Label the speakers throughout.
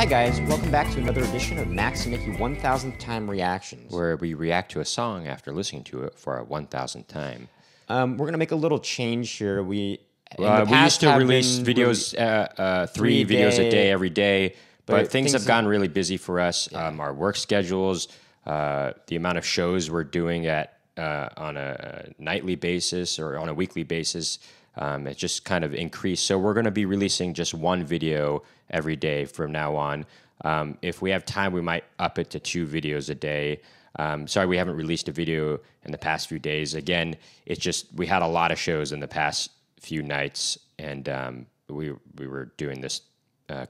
Speaker 1: Hi guys, welcome back to another edition of Max and Nicky 1000th Time Reactions.
Speaker 2: Where we react to a song after listening to it for our 1000th time.
Speaker 1: We're going to make a little change here. We
Speaker 2: used to release videos, 3 videos a day every day, but things have gotten really busy for us. Yeah. Our work schedules, the amount of shows we're doing on a nightly basis or on a weekly basis, it just kind of increased. So we're going to be releasing just one video every day from now on. If we have time, we might up it to 2 videos a day. Sorry, we haven't released a video in the past few days. Again, it's just we had a lot of shows in the past few nights, and we were doing this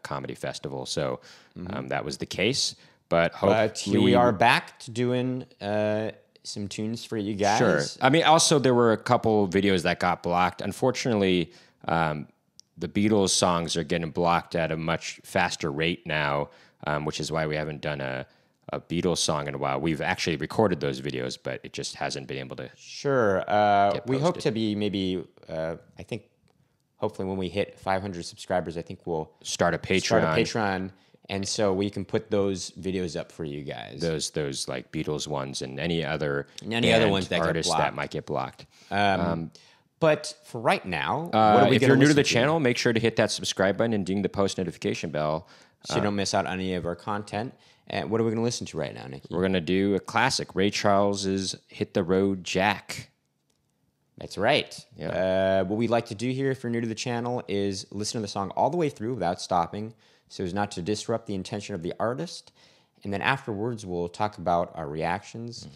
Speaker 2: comedy festival, so that was the case. But
Speaker 1: here we are back to doing some tunes for you guys.
Speaker 2: Sure. I mean, also there were a couple videos that got blocked. Unfortunately, the Beatles songs are getting blocked at a much faster rate now, which is why we haven't done a Beatles song in a while. We've actually recorded those videos, but it just hasn't been able to.
Speaker 1: Sure. We hope to be maybe, I think, hopefully when we hit 500 subscribers, I think we'll
Speaker 2: start a Patreon.
Speaker 1: And so we can put those videos up for you guys.
Speaker 2: Those like Beatles ones and any other
Speaker 1: ones that
Speaker 2: artists
Speaker 1: get
Speaker 2: that might get blocked.
Speaker 1: But for right now, what are we
Speaker 2: if you're new to the channel, make sure to hit that subscribe button and ding the post notification bell
Speaker 1: so you don't miss out on any of our content. And what are we going to listen to right now, Nicky?
Speaker 2: We're going to do a classic, Ray Charles's "Hit the Road, Jack."
Speaker 1: That's right.
Speaker 2: Yeah.
Speaker 1: What we'd like to do here, if you're new to the channel, is listen to the song all the way through without stopping, so as not to disrupt the intention of the artist. And then afterwards, we'll talk about our reactions,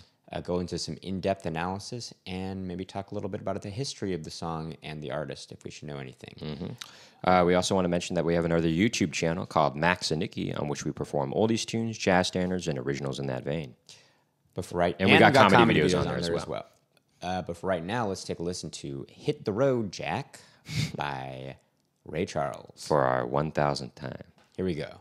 Speaker 1: go into some in-depth analysis, and maybe talk a little bit about the history of the song and the artist, if we should know anything.
Speaker 2: We also want to mention that we have another YouTube channel called Max and Nicky, on which we perform oldies, tunes, jazz standards, and originals in that vein.
Speaker 1: But for right,
Speaker 2: and we got comedy videos on there as well.
Speaker 1: But for right now, let's take a listen to "Hit the Road, Jack" by Ray Charles
Speaker 2: for our 1000th time.
Speaker 1: Here we go.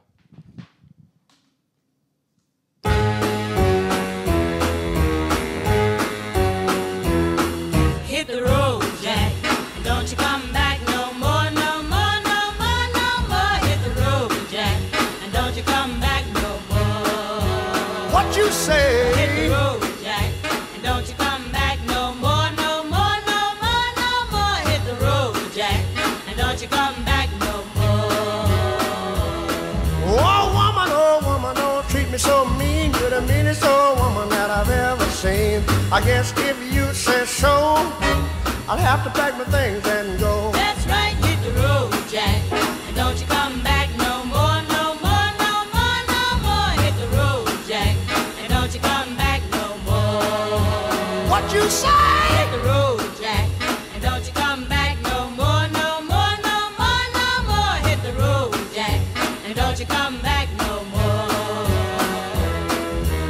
Speaker 3: Hit the road, Jack, and don't you come back no more, no more, no more, no more. Hit the road, Jack, and don't you come back no more.
Speaker 4: What you say?
Speaker 3: Hit the road, Jack, and don't you come back no more, no more, no more, no more. Hit the road, Jack, and don't you come back no more.
Speaker 4: Oh woman, don't treat me so mean. You're the meanest old woman that I've ever seen. I guess if you say so, I'll have to pack my things and go.
Speaker 3: That's right, hit the road, Jack, and don't you come back no more, no more, no more, no more. Hit the road, Jack, and don't you come back no more.
Speaker 4: What you say?
Speaker 3: Hit the road, Jack, and don't you come back no more, no more, no more, no more. Hit the road, Jack, and don't you come back no more.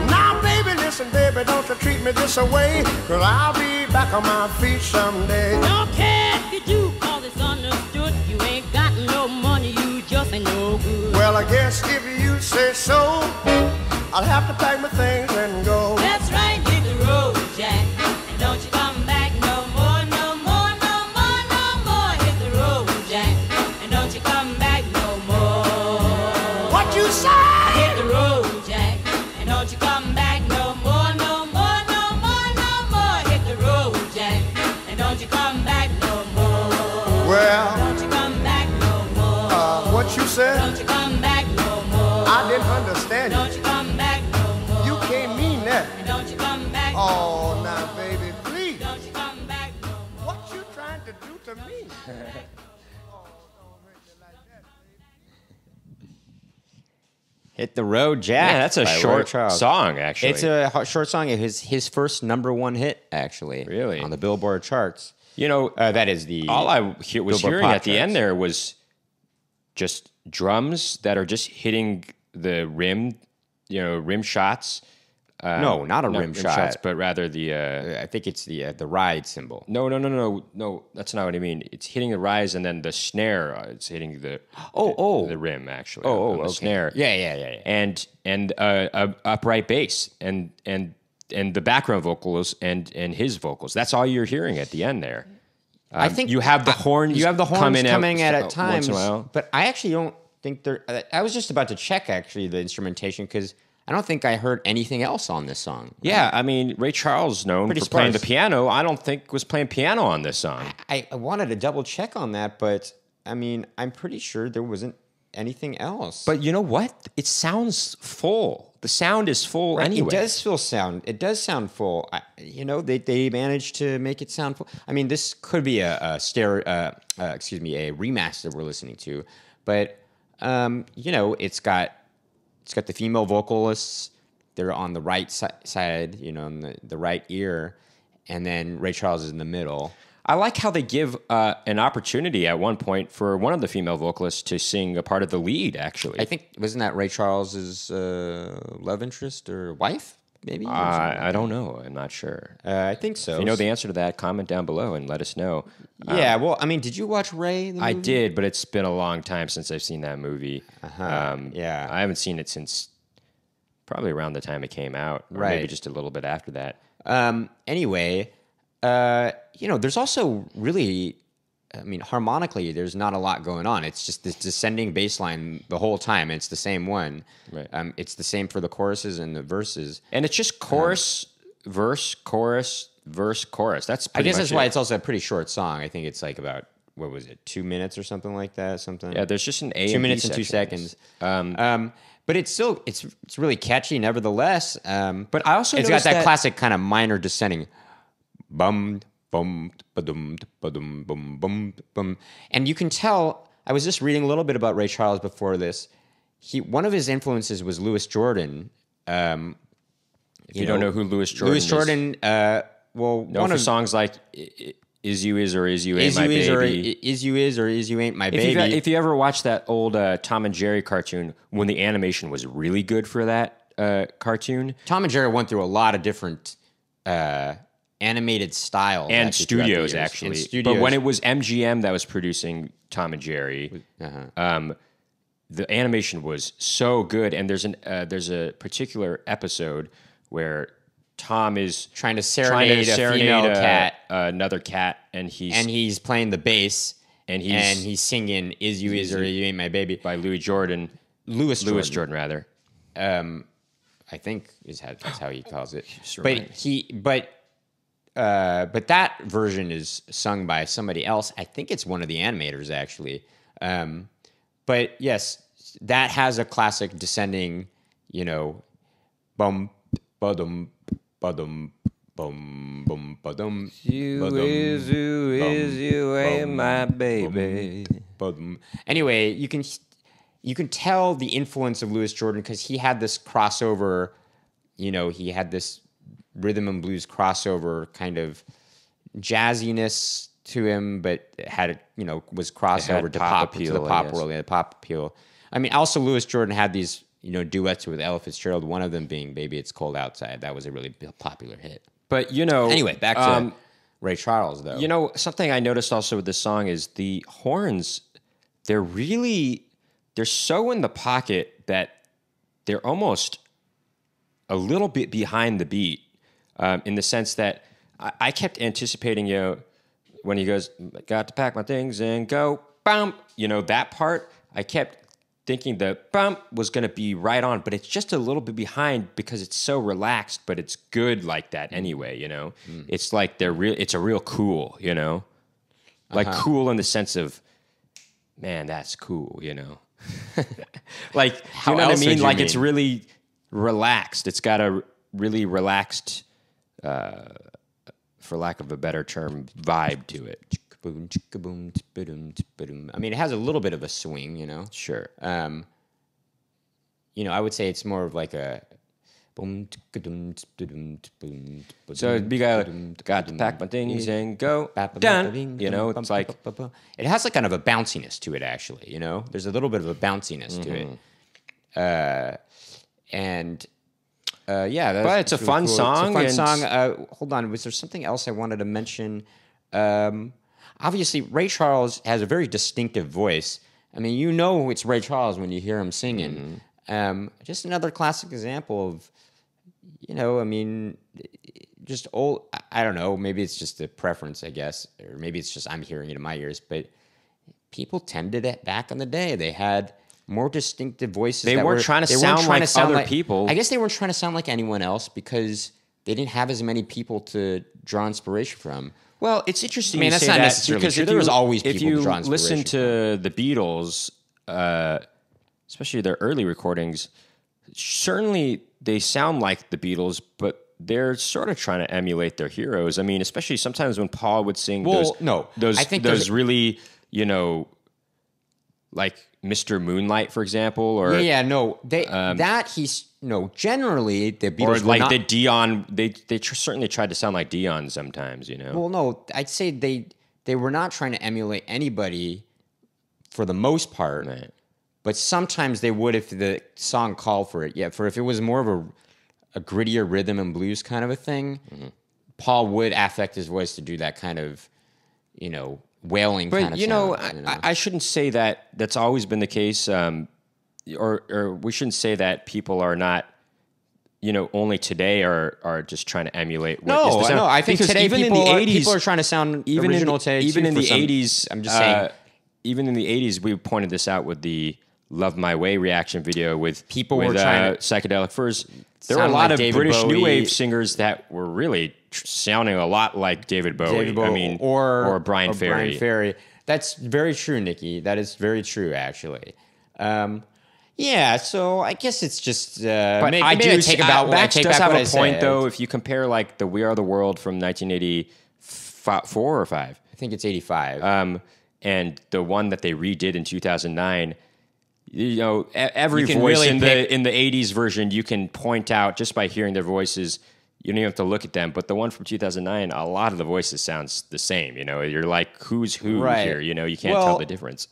Speaker 4: Now baby, listen baby, don't you treat me this way, 'cause I'll be back on my feet someday.
Speaker 3: Don't care if you do, 'cause it's understood. You ain't got no money, you just ain't no good.
Speaker 4: Well, I guess if you say so, I'll have to pack my things and go.
Speaker 3: That's right, hit the road, Jack, and don't you come back no more, no more, no more, no more. Hit the road, Jack, and don't you come back no more.
Speaker 4: What you say?
Speaker 3: Hit the road, Jack, and don't you come back no more, no more, no more, no more. Hit the road, Jack, and don't you come back no more.
Speaker 4: Well,
Speaker 3: don't you come back no more.
Speaker 4: What you said?
Speaker 3: Don't you come back no more.
Speaker 4: I didn't understand
Speaker 3: Don't you come back no more.
Speaker 4: You can't mean that.
Speaker 3: And don't you come back no
Speaker 4: Oh,
Speaker 3: more.
Speaker 4: now baby, please.
Speaker 3: Don't you come back no more.
Speaker 4: What you trying to do to me?
Speaker 1: "Hit the Road, Jack."
Speaker 2: Yeah, that's a
Speaker 1: by Ray
Speaker 2: short
Speaker 1: Charles.
Speaker 2: song, actually.
Speaker 1: It's a short song. It was his first #1 hit, actually.
Speaker 2: Really?
Speaker 1: On the Billboard charts.
Speaker 2: You know,
Speaker 1: That is the...
Speaker 2: all I was
Speaker 1: Billboard
Speaker 2: hearing
Speaker 1: pop
Speaker 2: at the
Speaker 1: charts.
Speaker 2: end there was just drums that are just hitting the rim, rim shots.
Speaker 1: No, not a rim shot.
Speaker 2: shots, but rather the.
Speaker 1: I think it's the ride cymbal.
Speaker 2: No, that's not what I mean. It's hitting the rise, and then the snare. It's hitting the the rim actually. on the
Speaker 1: okay.
Speaker 2: snare.
Speaker 1: Yeah.
Speaker 2: And upright bass and the background vocals and his vocals. That's all you're hearing at the end there.
Speaker 1: I think
Speaker 2: you have the horns.
Speaker 1: You have the horns
Speaker 2: coming
Speaker 1: at
Speaker 2: once
Speaker 1: times,
Speaker 2: in a while.
Speaker 1: but I actually don't. think there. I was just about to check actually the instrumentation because I don't think I heard anything else on this song.
Speaker 2: Yeah, I mean, Ray Charles, known
Speaker 1: Pretty
Speaker 2: for playing the
Speaker 1: sparse.
Speaker 2: piano, I don't think was playing piano on this song.
Speaker 1: I wanted to double check on that, but I mean, I'm pretty sure there wasn't anything else.
Speaker 2: But you know what? It sounds full. The sound is full anyway.
Speaker 1: It does sound full. They managed to make it sound full. I mean, this could be a remaster we're listening to, but it's got the female vocalists. They're on the right side, on the right ear, and then Ray Charles is in the middle.
Speaker 2: I like how they give an opportunity at one point for one of the female vocalists to sing a part of the lead, actually.
Speaker 1: I think, wasn't that Ray Charles's love interest or wife, maybe?
Speaker 2: I don't know. I'm not sure.
Speaker 1: I think so.
Speaker 2: If you know the answer to that, comment down below and let us know.
Speaker 1: Yeah, well, I mean, did you watch Ray, the movie?
Speaker 2: I did, but it's been a long time since I've seen that movie.
Speaker 1: Yeah.
Speaker 2: I haven't seen it since probably around the time it came out, or
Speaker 1: Right.
Speaker 2: maybe just a little bit after that.
Speaker 1: Anyway, there's also really, I mean, harmonically, there's not a lot going on. It's just this descending bass line the whole time. It's the same one.
Speaker 2: Right.
Speaker 1: It's the same for the choruses and the verses.
Speaker 2: And it's just chorus, verse, chorus, verse, chorus. That's
Speaker 1: I
Speaker 2: pretty
Speaker 1: guess
Speaker 2: much
Speaker 1: that's why
Speaker 2: it.
Speaker 1: it's also a pretty short song. I think it's like about, what was it, 2 minutes or something like that?
Speaker 2: Yeah, there's just an A
Speaker 1: 2
Speaker 2: and B
Speaker 1: minutes and 2
Speaker 2: sections.
Speaker 1: seconds. But it's still, it's really catchy nevertheless.
Speaker 2: But I also
Speaker 1: it's got
Speaker 2: noticed
Speaker 1: that
Speaker 2: that-
Speaker 1: classic kind of minor descending bum, bum, ba-dum, ba-dum, bum, bum, bum. And you can tell, I was just reading a little bit about Ray Charles before this. One of his influences was Louis Jordan.
Speaker 2: If you don't know who Louis Jordan is.
Speaker 1: Louis Jordan,
Speaker 2: Known
Speaker 1: one
Speaker 2: for
Speaker 1: of
Speaker 2: songs like Is You Is or Is You Ain't
Speaker 1: Is
Speaker 2: My
Speaker 1: You Is or
Speaker 2: Baby.
Speaker 1: Is You Is or Is You Ain't My Baby.
Speaker 2: If you ever watched that old Tom and Jerry cartoon, when the animation was really good for that cartoon,
Speaker 1: Tom and Jerry went through a lot of different animated styles.
Speaker 2: and
Speaker 1: actually throughout the
Speaker 2: studios
Speaker 1: years.
Speaker 2: actually.
Speaker 1: And studios.
Speaker 2: But when it was MGM that was producing Tom and Jerry, the animation was so good. And there's a particular episode where Tom is
Speaker 1: trying to serenade a female cat,
Speaker 2: another cat, and
Speaker 1: he's playing the bass,
Speaker 2: and
Speaker 1: he's singing "Is You Is or You Ain't My Baby"
Speaker 2: by Louis Jordan,
Speaker 1: Louis
Speaker 2: Jordan rather.
Speaker 1: I think that's how he calls it.
Speaker 2: Right.
Speaker 1: But that version is sung by somebody else. I think it's one of the animators actually. But yes, that has a classic descending, bum, ba-dum, ba-dum, bum, bum, ba-dum.
Speaker 2: You ain't my baby.
Speaker 1: Anyway, you can tell the influence of Louis Jordan because he had this crossover, he had this rhythm and blues crossover kind of jazziness to him, but was crossover to
Speaker 2: pop
Speaker 1: pop
Speaker 2: appeal,
Speaker 1: to the
Speaker 2: I
Speaker 1: pop
Speaker 2: guess.
Speaker 1: world, yeah, pop appeal. I mean, also Louis Jordan had these duets with Ella Fitzgerald. One of them being "Baby It's Cold Outside." That was a really popular hit.
Speaker 2: But
Speaker 1: Anyway, back to Ray Charles, though.
Speaker 2: Something I noticed also with this song is the horns. They're so in the pocket that they're almost a little bit behind the beat, in the sense that I kept anticipating, when he goes, "Got to pack my things and go," bump, that part. I kept thinking the bump was going to be right on, but it's just a little bit behind because it's so relaxed, but it's good like that anyway, It's like it's a real cool, like cool in the sense of, man, that's cool, like,
Speaker 1: How
Speaker 2: you know what I
Speaker 1: else would
Speaker 2: mean?
Speaker 1: you
Speaker 2: Like,
Speaker 1: mean?
Speaker 2: it's really relaxed. It's got a really relaxed, for lack of a better term, vibe to it.
Speaker 1: I mean, it has a little bit of a swing,
Speaker 2: Sure.
Speaker 1: I would say it's more of like a.
Speaker 2: So it'd be got to pack my things and go. Done. It's like,
Speaker 1: it has like kind of a bounciness to it, actually. There's a little bit of a bounciness to it, and yeah,
Speaker 2: But it's a
Speaker 1: really
Speaker 2: fun
Speaker 1: cool.
Speaker 2: song,
Speaker 1: It's a fun
Speaker 2: and-
Speaker 1: song. Hold on, was there something else I wanted to mention? Obviously, Ray Charles has a very distinctive voice. I mean, it's Ray Charles when you hear him singing. Just another classic example of, just old. I don't know. Maybe it's just a preference, I guess, or maybe it's just I'm hearing it in my ears. But people tended it back in the day. They had more distinctive voices.
Speaker 2: They weren't trying to sound like other people.
Speaker 1: I guess they weren't trying to sound like anyone else because they didn't have as many people to draw inspiration from.
Speaker 2: Well, it's interesting.
Speaker 1: I mean,
Speaker 2: you
Speaker 1: that's
Speaker 2: say
Speaker 1: not
Speaker 2: that
Speaker 1: necessarily
Speaker 2: because
Speaker 1: true. There was always people
Speaker 2: if you
Speaker 1: to draw inspiration
Speaker 2: listen to the Beatles, especially their early recordings, certainly they sound like the Beatles, but they're sort of trying to emulate their heroes. I mean, especially sometimes when Paul would sing those really, you know, like Mr. Moonlight, for example, or
Speaker 1: generally the Beatles
Speaker 2: or like the Dion. They certainly tried to sound like Dion sometimes, you know.
Speaker 1: Well, no, I'd say they were not trying to emulate anybody for the most part,
Speaker 2: right.
Speaker 1: But sometimes they would if the song called for it. Yeah, for if it was more of a grittier rhythm and blues kind of a thing, Paul would affect his voice to do that kind of, you know, wailing kind of
Speaker 2: sound.
Speaker 1: But
Speaker 2: I shouldn't say that that's always been the case, or we shouldn't say that people are not, you know, only today are just trying to emulate.
Speaker 1: No, I think
Speaker 2: because
Speaker 1: today
Speaker 2: even
Speaker 1: people,
Speaker 2: in the 80s,
Speaker 1: people are trying to sound original today.
Speaker 2: Even in the 80s,
Speaker 1: I'm just saying.
Speaker 2: Even in the 80s, we pointed this out with the "Love My Way" reaction video with
Speaker 1: people were trying to
Speaker 2: Psychedelic Furs. There were a lot of British new wave singers that were really sounding a lot like David Bowie. I mean, or Brian Ferry.
Speaker 1: Brian Ferry. That's very true, Nicky. That is very true, actually. Yeah, so I guess it's just.
Speaker 2: But
Speaker 1: maybe
Speaker 2: I do
Speaker 1: take about.
Speaker 2: Bax
Speaker 1: take
Speaker 2: does
Speaker 1: back
Speaker 2: have
Speaker 1: what
Speaker 2: a
Speaker 1: I
Speaker 2: point,
Speaker 1: said.
Speaker 2: though. If you compare like the "We Are the World" from 1984 or 5,
Speaker 1: I think it's 85.
Speaker 2: And the one that they redid in 2009. You know, every
Speaker 1: You can
Speaker 2: voice
Speaker 1: really
Speaker 2: in the 80s version, you can point out just by hearing their voices. You don't even have to look at them. But the one from 2009, a lot of the voices sounds the same. You know, you're like, who's who here? You know, you can't tell the difference.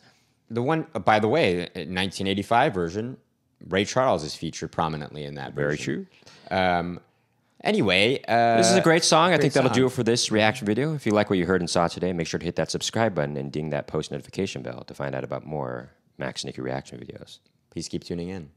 Speaker 1: The one, by the way, 1985 version, Ray Charles is featured prominently in that version.
Speaker 2: Very true.
Speaker 1: Anyway,
Speaker 2: this is a great song. I think that'll do it for this reaction video. If you like what you heard and saw today, make sure to hit that subscribe button and ding that post notification bell to find out about more Max Nicky reaction videos.
Speaker 1: Please keep tuning in.